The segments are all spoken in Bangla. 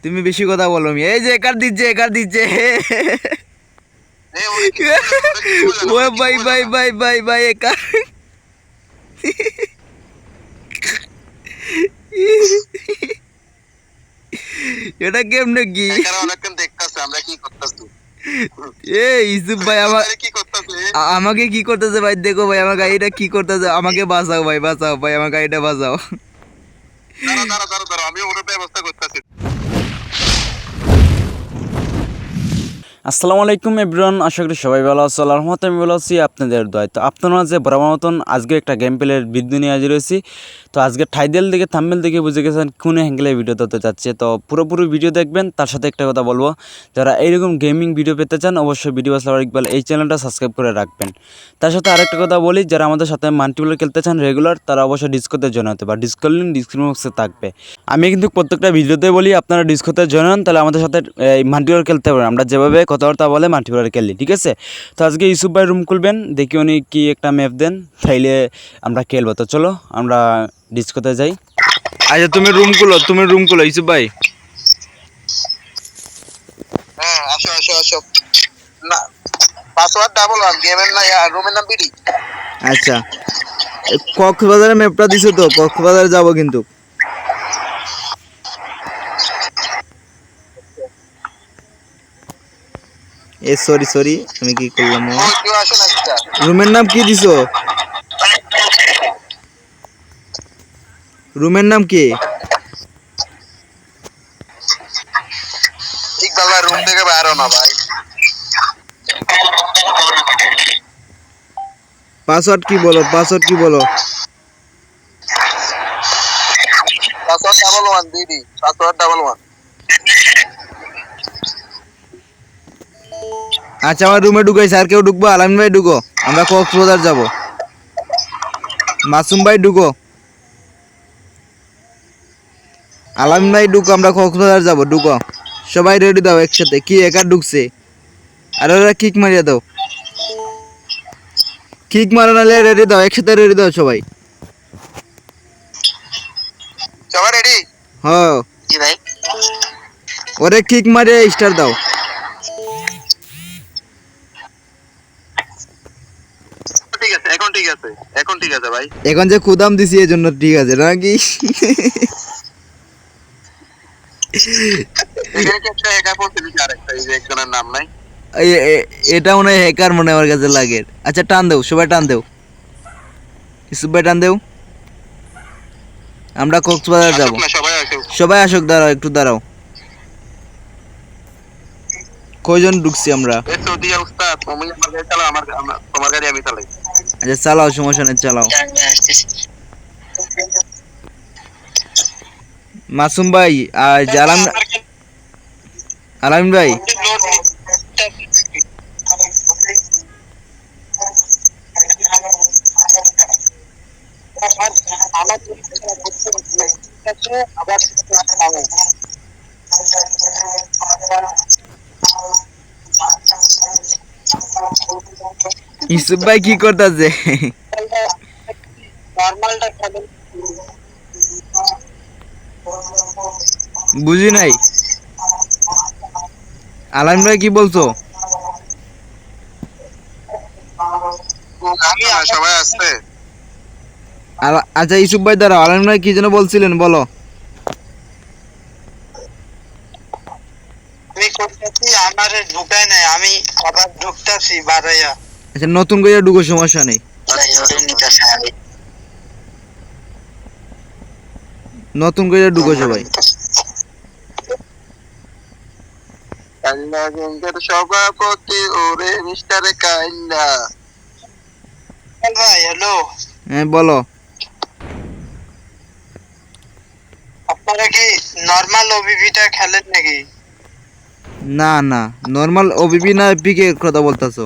তুমি বেশি কথা বলো মি। এই যে একার দিচ্ছে একার দিচ্ছে। ও ভাই ভাই ভাই ভাই ভাই একার। এটা কেমনে কি? এ ইসুফ ভাই আমাকে কি করতেছে ভাই? দেখো ভাই আমার গাড়িটা কি করতেছে, আমাকে বাঁচাও ভাই, বাঁচাও ভাই, আমার গাড়িটা বাঁচাও। আসসালামু আলাইকুম এভরিওয়ান, আশা করি সবাই ভালো আছো। আল্লাহর রহমতে আমি ভালো আছি, আপনাদের দোয়ায়। তো আপনারা যে বরাবর মতন আজকে একটা গেম প্লের ভিডিও নিয়ে হাজির হয়েছি। তো আজকে টাইটেল দেখে থাম্বনেল দেখে বুঝে গেছেন কোন অ্যাঙ্গেলে ভিডিও দিতে যাচ্ছে। তো পুরোপুরি ভিডিও দেখবেন। তার সাথে একটা কথা বলবো, যারা এইরকম গেমিং ভিডিও পেতে চান অবশ্যই ভিডিও আসলে ইকবাল এই চ্যানেলটা সাবস্ক্রাইব করে রাখবেন। তার সাথে আরেকটা কথা বলি, যারা আমাদের সাথে মাল্টিপ্লেয়ার খেলতে চান রেগুলার, তারা অবশ্যই ডিসকোতে জয়েন হতে পারে। ডিসকোর লিঙ্ক ডিসক্রিপশন বক্সে থাকবে। আমি কিন্তু প্রত্যেকটা ভিডিওতে বলি আপনারা ডিসকোতে জয়েন হন, তাহলে আমাদের সাথে এই মাল্টিপ্লেয়ার খেলতে পারেন। আমরা যেভাবে কথাবার্তা বলে মাল্টিপ্লেয়ার খেলি, ঠিক আছে? তো আজকে ইউসুফ ভাই রুম খুলবেন, দেখি উনি কি একটা ম্যাপ দেন, তাইলে আমরা খেলবো। তো চলো আমরা ডিসকোতে যাই। আচ্ছা তুমি রুম খুলো ইউসুফ ভাই। হ্যাঁ আসো আসো আসো। না পাসওয়ার্ড ডাবল ওয়ান, গেমের না রুমের নাম বিডি। আচ্ছা কক্সবাজারে ম্যাপটা দিছো তো? কক্সবাজারে যাবো কিন্তু। এ সরি সরি, আমি কি করলাম? কেউ আসো না সেটা। রুমের নাম কি দিছো? রুমের নাম কি? ইকবাল ভাই রুম থেকে বাইরো না ভাই। পাসওয়ার্ড কি বলো, পাসওয়ার্ড কি বলো? Password double one BD, password double one. আচ্ছা আমার রুমে ঢুকাইছে, আর কেউ ঢুকবো? আলামিন ভাই ঢুকো, আমরা কক্সবাজার যাব। মাসুম ভাই ঢুকো, আলামিন ভাই ঢুকো, আমরা কক্সবাজার যাব, ঢুকো। সবাই রেডি দাও একসাথে। কি একা ঢুকছে? আর ওরা কিক মারিয়া দাও, কিক মারো, নাহলে রেডি দাও, একসাথে রেডি দাও সবাই। সবাই রেডি? হ্যাঁ জি ভাই। ওরে কিক মারিয়ে স্টার দাও। ঠিক আছে এখন, ঠিক আছে এখন, ঠিক আছে ভাই। এখন যে কুদাম দিছি এই জন্য ঠিক আছে নাকি? এখানে কি একটা একা পড়ছে নাকি আরেকটা, এই যে একজনের নাম নাই? এটা মনে হয় হ্যাকার, মনে হয় আমার কাছে লাগে। আচ্ছা টান দেও, সবাই টান দেও, ইসুফ ভাই টান দেও, আমরা কক্সবাজার যাব। আসুক না সবাই আসুক। সবাই আসুক, দাঁড়াও একটু দাঁড়াও। কয়জন ঢুকছি আমরা? এই সৌদিয়া উস্তাদ, তুমি আমার গাড়ি চালাও, তোমার গাড়ি আমি চালাই। আচ্ছা চালাও, সমস্যা নেই, চালাও। মাসুম ভাই আর আলামিন ভাই, ইসুফ ভাই কি করতেছে? বুঝি নাই, আলামিন ভাই কি বলছো? সবাই আসছে। আচ্ছা ইসুফ ভাই দাঁড়াও, আলামিন ভাই কি যেন বলছিলেন, বলো। আমি করতেছি, আমারে ঢুকায় নাই, আমি আবার ঢুকতাছি বাড়াইয়া। আচ্ছা নতুন করে ঢুকো, সমস্যা নেই, নতুন করে ঢুকো সবাই। সভাপতি ওরে মিস্টার কাইল্লা। ভাই হ্যালো, হ্যাঁ বলো। আপনারা কি নরমাল ওবিবিটা খেলেন নাকি? না না, নর্মাল ওবিপি না এপিকে কথা বলতাছো?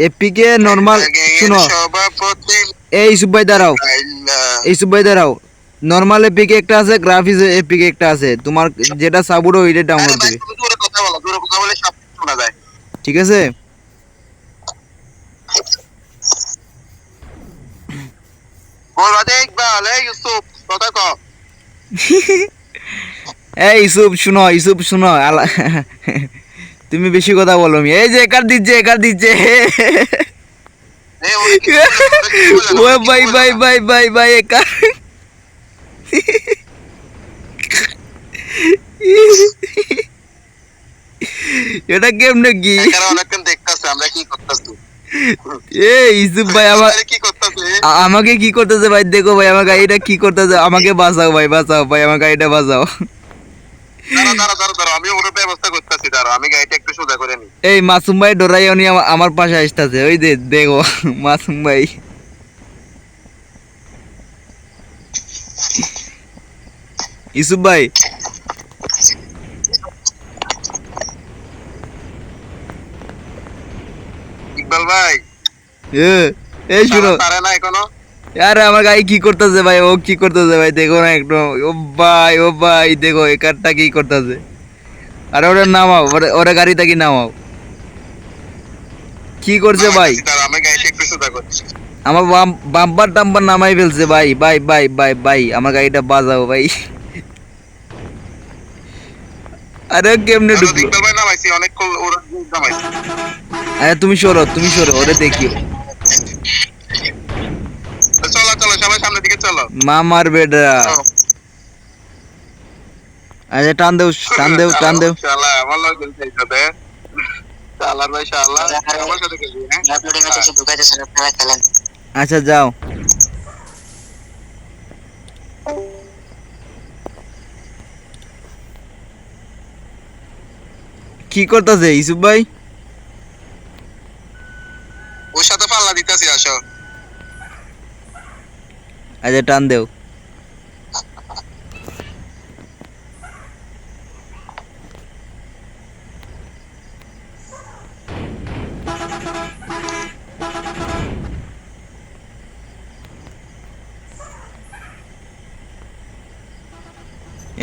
এপিকে নর্মাল, শুনো। এই ইসুফ ভাই দাঁড়াও, ইসুফ ভাই দাঁড়াও। নর্মাল এপিকে একটা আছে, গ্রাফিক্স এপিকে একটা আছে, তোমার যেটা সাবুরো ওইটা ডাউনলোড দিবে, কথা বলো, দূরে কথা বলে সব শোনা যায়। ঠিক আছে? বল বাদে ইকবাল, এই ইউসুফ কথা কও। এই ইসুপ শুনো, ইসুপ শুনো, তুমি বেশি কথা বলো। এই যে একার দিচ্ছে, একার দিচ্ছে। ওরে কিছু বলে না, ও ওরে কিছু ভাই বলে ভাই না। ভাই ভাই ভাই একার। এটা কেমনে কি? একারা অনেকক্ষণ দেখতাছে আমরা কি করতেছি। এ ইসুপ ভাই আমার কি করতেছে? আমাকে কি করতেছে ভাই? দেখো ভাই আমার গাড়িটা কি করতেছে, আমাকে বাঁচাও ভাই, বাঁচাও ভাই, আমার গাড়িটা বাঁচাও। দাঁড়া দাঁড়া দাঁড়া দাঁড়া, আমি ওর ব্যবস্থা করতেছি, দাঁড়া আমি গাড়িটা একটু সোজা করে নি। এই মাসুম ভাই ডরাই উনি আমার পাশে আসতেছে, ওই যে দেখো মাসুম ভাই। ইসুপ ভাই ইকবাল ভাই এ এই শুনো, পারে না এখনো। আরে আমার গাড়ি কি করতেছে ভাই, ও কি করতেছে ভাই, দেখো না একটু। ও ভাই, ও ভাই দেখো এই কারটা কি করতেছে। আরে ওরা নামাও, ওরা গাড়িটা কি নামাও। কি করছে ভাই? দাঁড়া আমি গাড়িটা একটু সোজা করছি। আমার বাম্পার টাম্পার নামাই ফেলছে ভাই, ভাই ভাই ভাই ভাই, আমার গাড়িটা বাজাও ভাই। আরে কেমনে ঢুকলো? ইকবাল ভাই নামাইছি অনেক, ওরা নামাইছি। আরে তুমি সরো, ওরে দেখিও। চলো চলো সবাই সামনের দিকে চলো। মামার বেডা। আচ্ছা টান দেও, টান দেও, টান দেও। শালা আমার লগে খেলতে দে। শালার ভাই শালা আমার সাথে খেলবি হ্যাঁ? আপলোডিং হচ্ছে ঢুকাইতেছেন আপনারা খেলেন। আচ্ছা যাও। কি করতেছে ইসুফ ভাই? ওর সাথে পাল্লা দিতেছি আসো। আচ্ছা টান দেও।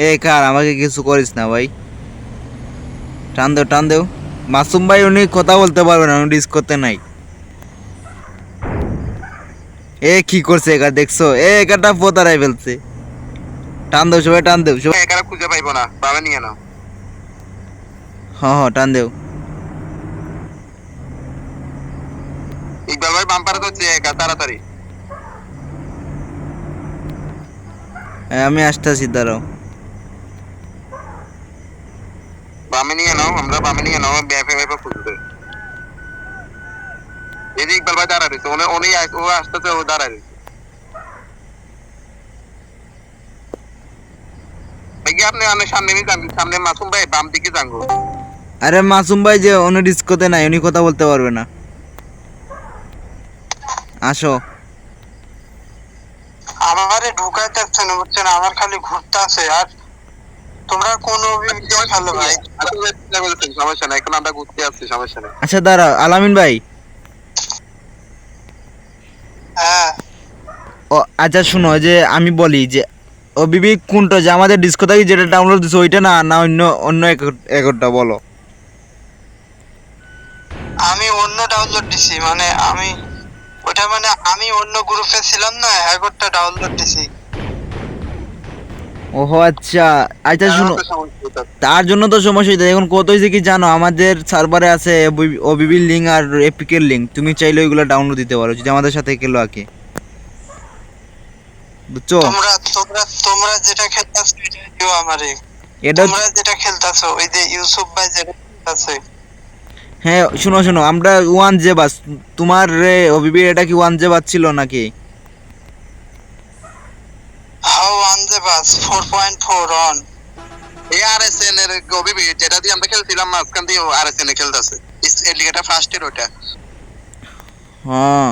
এ কার, আমাকে কিছু করিস না ভাই। টান দেও, টান দেও। মাসুম ভাই উনি কথা বলতে পারবে না, উনি ডিস করতে নাই। এ কি করছে একা, দেখছো? একাটা পোতারাই ফেলছে। টান দেও সবাই, টান দেও সবাই। একারা খুঁজে পাইবো না, পাবে নিয়ে নাও। হ্যাঁ টান দেও। ইকবাল ভাই বাম্পারে তো একা তাড়াতাড়ি। আমি আসতেছি, দাঁড়াও। বামে নিয়ে নাও, আমরা বামে নিয়ে নাও, ব্যাপে ব্যাপে খুঁজবে। এই যে ইকবাল ভাই দাঁড়া রয়েছে, ও আসতেছে, ও দাঁড়া রয়েছে। দেখি আপনি অনেক সামনে নিয়ে যান, সামনে মাসুম ভাই বাম দিকে যাঙ্গো। আরে মাসুম ভাই যে উনি ডিস করতে নাই, উনি কথা বলতে পারবে না। আসো। আমারে ঢুকাইতেছেন বুঝছেন, আমার খালি ঘুরতে আছে। আর তোমরা কোন অভিযোগ খেলো ভাই? সমস্যা নাই, এখন আমরা ঘুরতে আসছি, সমস্যা নাই। আচ্ছা দাঁড়াও আলামিন ভাই। হ্যাঁ ও আচ্ছা শুনো, যে আমি বলি যে ও বিবি কোনটা, যে আমাদের ডিস্কো থেকে যেটা ডাউনলোড দিছো ওইটা না, না অন্য অন্য একটা বলো। আমি অন্য ডাউনলোড দিছি, মানে আমি ওটা মানে আমি অন্য গ্রুপে ছিলাম না, একটা ডাউনলোড দিছি। ওহো আচ্ছা। আচ্ছা শুনো, তো সমস্যা হইতাছে। তার জন্য তো সমস্যা হইতে, এখন কত হয়েছে কি জানো, আমাদের সার্ভারে আছে ওবিবির লিঙ্ক আর এপিকের লিঙ্ক, তুমি চাইলে ওইগুলো ডাউনলোড দিতে পারো যদি আমাদের সাথে খেলো আগে, বুঝছো? তোমরা তোমরা তোমরা যেটা খেলতাছো এটা দিও আমারে। এটা তোমরা যেটা খেলতাছো ওই যে ইউসুফ ভাই যেটা খেলতাছে। হ্যাঁ শুনো শুনো, আমরা ওয়ান জে বাস, তোমার রে ওবিবি এটা কি ওয়ান জে বাস ছিল নাকি? How on the bus 4.4 on. এই আরএসএন এর ওবিবি যেটা দিয়ে আমরা খেলছিলাম, মাঝখান দিয়ে আরএসএন এ খেলতেছে, এলিগেটা ফার্স্ট এর ওটা। হ্যাঁ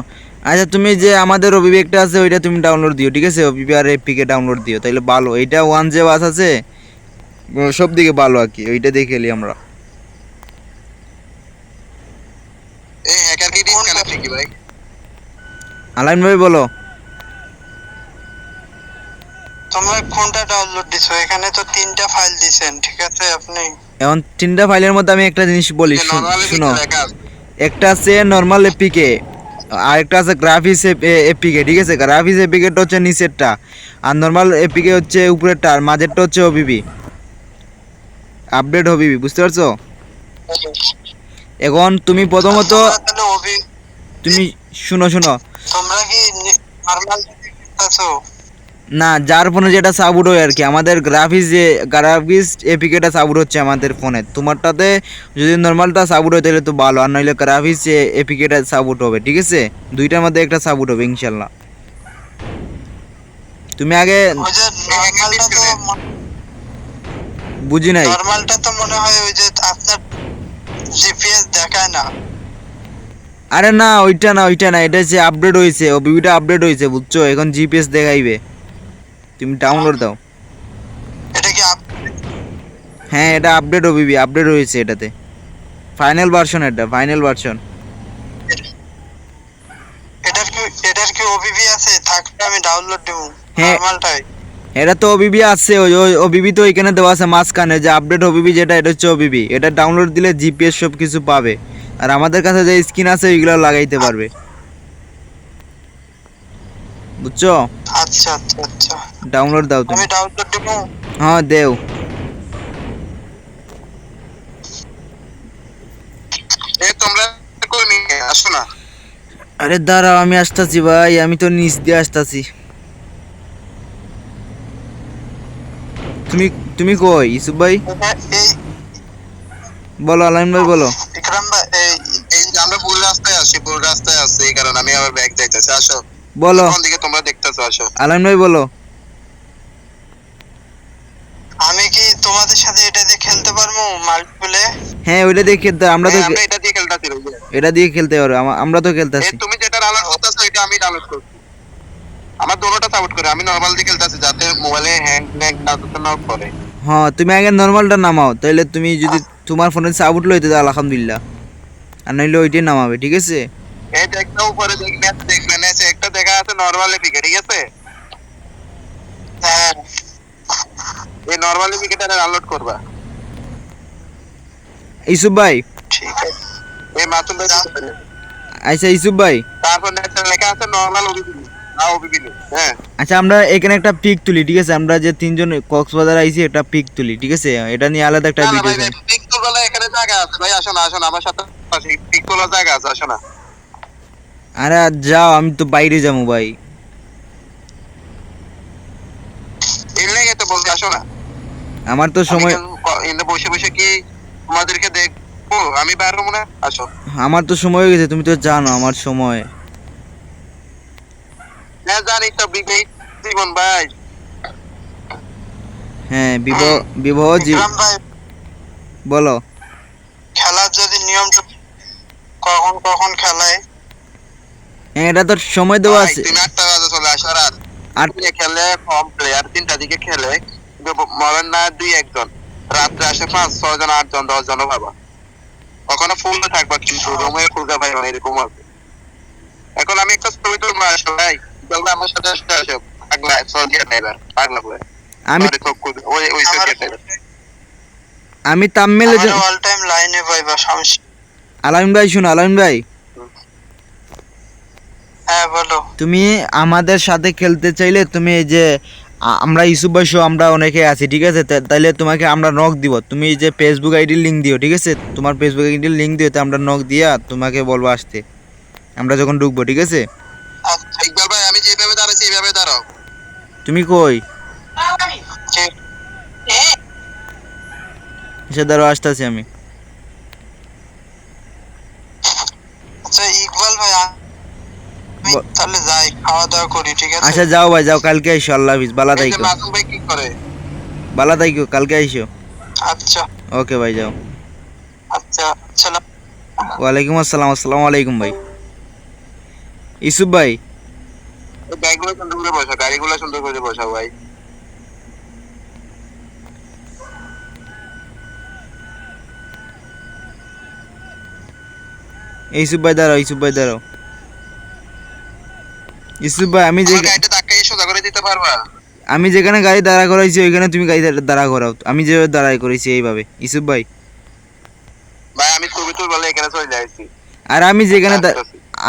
আচ্ছা, তুমি যে আমাদের ওবিবি একটা আছে ওইটা তুমি ডাউনলোড দিও, ঠিক আছে? ওবিবি আর এপিকে ডাউনলোড দিও, তাইলে ভালো। এইটা ওয়ান জে বাস আছে, সব দিকে ভালো আর কি, ওইটা দেখে এলি আমরা। এই হ্যাকার কি ডিসকানেক্ট কি ভাই? আলাইন ভাই বলো। তোমরা কোনটা ডাউনলোড দিছো? এখানে তো 3টা ফাইল দিছেন, ঠিক আছে? আপনি এখন 3টা ফাইলের মধ্যে আমি একটা জিনিস বলি, নরমালি শুনো। লেখা আছে। একটা আছে নর্মাল এপিকে, আরেকটা আছে গ্রাফিক্স এপিকে, ঠিক আছে? গ্রাফিক্স এপিকেটা হচ্ছে নিচেরটা, আর নর্মাল এপিকে হচ্ছে উপরেরটা, আর মাঝেরটা হচ্ছে ওবিবি, আপডেট ওবিবি, বুঝতে পারছো? এখন তুমি প্রথমত তোমরা তাহলে তুমি শুনো শুনো, তোমরা কি নরমাল আছো? না যার ফোনে যেটা সাপোর্ট হয় আর কি, আমাদের গ্রাফিক্স এপিকেটা সাপোর্ট হচ্ছে আমাদের ফোনে, তোমারটাতে যদি নর্মালটা সাপোর্ট হয় তাহলে তো ভালো, আর নইলে গ্রাফিক্স এপিকেটা সাপোর্ট হবে, ঠিক আছে? দুইটার মধ্যে একটা সাপোর্ট হবে ইনশাল্লাহ। তুমি আগে ওই যে নরমালটা তো বুঝি নাই। নরমালটা তো মনে হয় ওই যে আপনার জিপিএস দেখায় না। আরে না ওইটা না, ওইটা না, এটা হচ্ছে আপডেট হয়েছে, ওবিবিটা আপডেট হয়েছে, বুঝছো? এখন জিপিএস দেখাইবে, তুমি ডাউনলোড দাও। এটা কি হ্যাঁ এটা আপডেট ওবিবি, আপডেট হয়েছে এটাতে, ফাইনাল ভার্সন, এটা ফাইনাল ভার্সন। এটার কি ওবিবি আছে? থাকলে আমি ডাউনলোড দেব হ্যাঁ নরমালটাই। এটা তো ওবিবি আছে, ওই ওই ওবিবি তো এখানে দেওয়া আছে মাঝখানে, যে আপডেট ওবিবি যেটা, এটা হচ্ছে ওবিবি, এটা ডাউনলোড দিলে জিপিএস সব কিছু পাবে, আর আমাদের কাছে যে স্ক্রিন আছে ওইগুলো লাগাইতে পারবে, বুঝছো? আচ্ছা আচ্ছা আচ্ছা, ডাউনলোড দাও তুমি। আমি ডাউনলোড দেব। হ্যাঁ দেও। তোমরা কই নিয়ে আসো না। আরে দাঁড়াও আমি আসতাছি ভাই, আমি তো নিচ দিয়ে আসতাছি। তুমি তুমি কই ইসুফ ভাই? এই বলো আলাইন ভাই বলো। ইকরাম ভাই, এই যে আমরা ভুল রাস্তায় আসি, ভুল রাস্তায় আসছি, এই কারণে আমি আবার ব্যাগ যাইতেছি। আসো, বলো কোন দিকে তোমরা দেখতেছো? আসো। আলাইন ভাই বলো। আমি কি তোমাদের সাথে এটা দিয়ে খেলতে পারবো মাল্টিপ্লে? হ্যাঁ ওইটা দিয়ে খেলতে, আমরা তো আমরা এটা দিয়ে খেলতেছি। এটা দিয়ে খেলতে পারো, আমরা তো খেলতেছি। তুমি যেটা ডাউনলোড করতেছো এটা আমি ডাউনলোড করছি। আমার দুটোটা সাপোর্ট করে, আমি নরমাল দিয়ে খেলতেছি যাতে মোবাইলে হ্যাং না করে। হ্যাঁ তুমি আগে নর্মালটা নামাও, তাহলে তুমি যদি তোমার ফোনে সাপোর্ট লইতে দাও আলহামদুলিল্লাহ, আর নইলে ওইটাই নামাবে, ঠিক আছে? এই একটা উপরে দেখবেন এসে একটা দেখা আছে নরমাল এপিকে, ঠিক আছে? হ্যাঁ এই নরমাল এপিকেটা ডাউনলোড করবা। ইসুফ ভাই, ঠিক আছে। এই মাসুম ভাই আচ্ছা ইসুফ ভাই, তারপর নেক্সট লেখা আছে নরমাল ওবিবি, ওবিবি। হ্যাঁ আচ্ছা আমরা এখানে একটা পিক তুলি, ঠিক আছে? আমরা যে তিনজন কক্সবাজার আইছি একটা পিক তুলি, ঠিক আছে? এটা নিয়ে আলাদা একটা না না ভিডিও। ভাই, পিকটোর বলে এখানে জায়গা আছে ভাই। আসো না, আসো না আমার সাথে, পিকটোর জায়গা আছে, আসো না। আরে যাও, আমি তো বাইরে যাবো ভাই। এর লেগে তো বলছি আসো না। আমার তো সময়, এনে বসে বসে কি তোমাদেরকে দেখবো? আমি বাইরে মনে আসো। আমার তো সময় হয়ে গেছে, তুমি তো জানো আমার সময়। হ্যাঁ জানি তো, বিবেক জীবন ভাই। হ্যাঁ বিবাহ ইকরাম ভাই, বলো। খেলার যদি নিয়ম কখন কখন খেলায়? হ্যাঁ এটা তো সময় দেওয়া ভাই আছে। তুমি 8টা বাজে চলে আসো। রাত আর খেলে কম প্লেয়ার 3টা দিকে খেলে, বলেন না 2-1 জন, রাত্রে আসে 5-6 জন 8 জন 10 জন বাবা। ওখানে ফুল থাকবা কিন্তু রুমে খুলকা ভাই এরকম আছে। এখন আমি একটা ছবি তুলবো, আসো ভাই। চলবে আমার সাথে আসো। পাগলা সরিয়া নেবার পাগলা বলে। আমি ওই ওই সরিয়া নেবার। আমি তাম্মেলে আমার অল টাইম লাইনে পাইবা সমস্যা। আলামিন ভাই শুনো, আলামিন ভাই হ্যাঁ বলো। তুমি আমাদের সাথে খেলতে চাইলে তুমি এই যে আমরা ইসুফ ভাই সহ আমরা অনেকে আছি, ঠিক আছে? তাইলে তোমাকে আমরা নক দিব, তুমি এই যে ফেসবুক আইডির লিঙ্ক দিও, ঠিক আছে? তোমার ফেসবুক আইডির লিঙ্ক দিও, তো আমরা নক দিয়া তোমাকে বলবো আসতে, আমরা যখন ঢুকবো, ঠিক আছে? আচ্ছা ইকবাল ভাই আমি যেভাবে দাঁড়াচ্ছি এইভাবে দাঁড়াও। তুমি কই? ঠিক। সে দাঁড়াও, আসতেছি আমি। আচ্ছা ইকবাল ভাই, আমি তাহলে যাই, খাওয়া দাওয়া করি, ঠিক আছে? আচ্ছা যাও ভাই যাও, কালকে আইসো, আল্লাহ হাফিজ, বালা এই যে থাইকো, মাসুম ভাই কি করে? বালা থাইকো, কালকে আইসো। আচ্ছা ওকে ভাই যাও। আচ্ছা সালাম। ওয়ালাইকুম আসসালাম, আসসালামু আলাইকুম ভাই। ইসুফ ভাই এই ব্যাগগুলো সুন্দর করে বসাও, গাড়িগুলো সুন্দর করে বসাও ভাই। ইসুফ ভাই দাঁড়াও, ইসুফ ভাই দাঁড়াও। ইসুফ ভাই আমি যে আমার গাড়িটা ধাক্কা সোজা করে দিতে পারবা? আমি যেখানে গাড়ি দাঁড়া করাইছি ওইখানে তুমি গাড়ি দাঁড়া করাও, আমি যেভাবে দাঁড়াই করেছি এইভাবে, ইসুফ ভাই। ভাই আমি ছবি তুল বলে এখানে চলে যাইছি। আর আমি যেখানে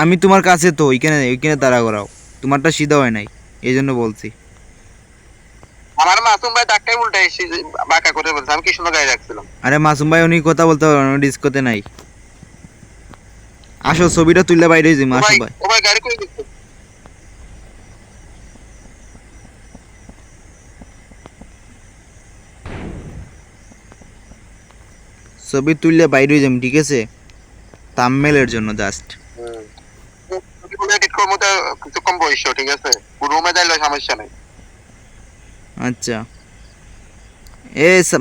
আমি তোমার কাছে তো ওইখানে দাঁড়া করাও, তোমারটা সিধা হয় নাই, এই জন্য বলছি। আমার মাসুম ভাই ধাক্কাই উল্টা এসে বাঁকা করে বলছে, আমি কি সুন্দর গাড়ি রাখছিলাম। আরে মাসুম ভাই উনি কথা বলতে পারবেন, উনি ডিস্কোতে নাই। আসো ছবিটা তুললে বাইরে যাই ও মাসুম ভাই ভাই। ও ভাই গাড়ি করে দিচ্ছে। ছবি তুললে বাইরে যাই, ঠিক আছে, থাম্বনেলের জন্য জাস্ট। এডিট করবো তো কিছু কম বয়স, ঠিক আছে, রুমে যাইলে সমস্যা নেই। আচ্ছা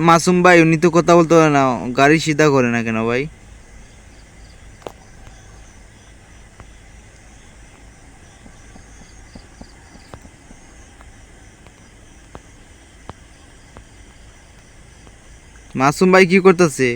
মাসুম ভাই উনি তো কথা বলতে পারে না, গাড়ি সিধা করে না কেন ভাই? মাসুম ভাই কি করতেছে?